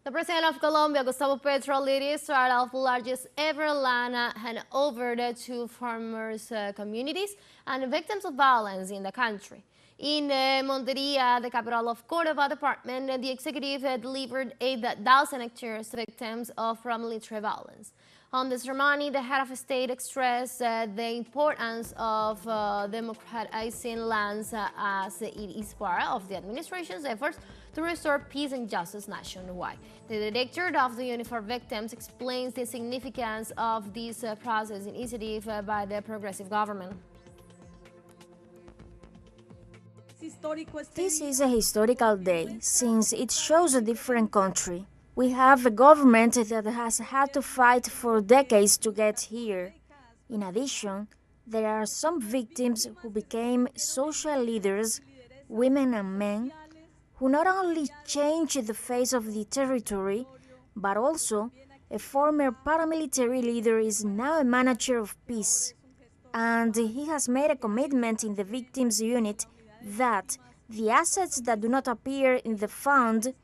The President of Colombia, Gustavo Petro, led Israel of the largest ever land handover to farmers' communities and victims of violence in the country. In Monteria, the capital of Córdoba department, the executive delivered 8,000 hectares to victims of military violence. On the ceremony, the head of state expressed the importance of democratizing lands as it is part of the administration's efforts to restore peace and justice nationwide. The director of the Unit for Victims explains the significance of this process initiative by the progressive government. This is a historical day, since it shows a different country. We have a government that has had to fight for decades to get here. In addition, there are some victims who became social leaders, women and men, who not only changed the face of the territory, but also a former paramilitary leader is now a manager of peace. And he has made a commitment in the victims unit that the assets that do not appear in the fund,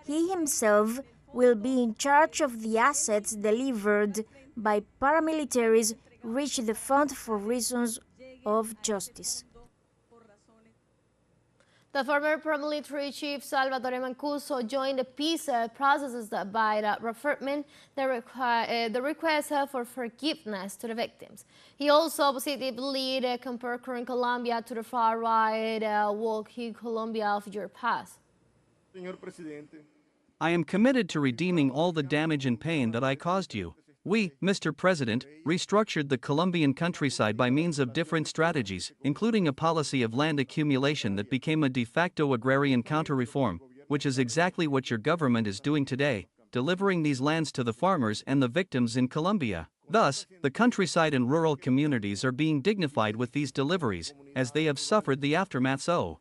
he himself will be in charge of the assets delivered by paramilitaries reach the fund for reasons of justice. The former paramilitary chief Salvatore Mancuso joined the peace processes by referring the request for forgiveness to the victims. He also positively compared current Colombia to the far-right woke Colombia of your past. I am committed to redeeming all the damage and pain that I caused you. We, Mr. President, restructured the Colombian countryside by means of different strategies, including a policy of land accumulation that became a de facto agrarian counter-reform, which is exactly what your government is doing today, delivering these lands to the farmers and the victims in Colombia. Thus, the countryside and rural communities are being dignified with these deliveries, as they have suffered the aftermath so.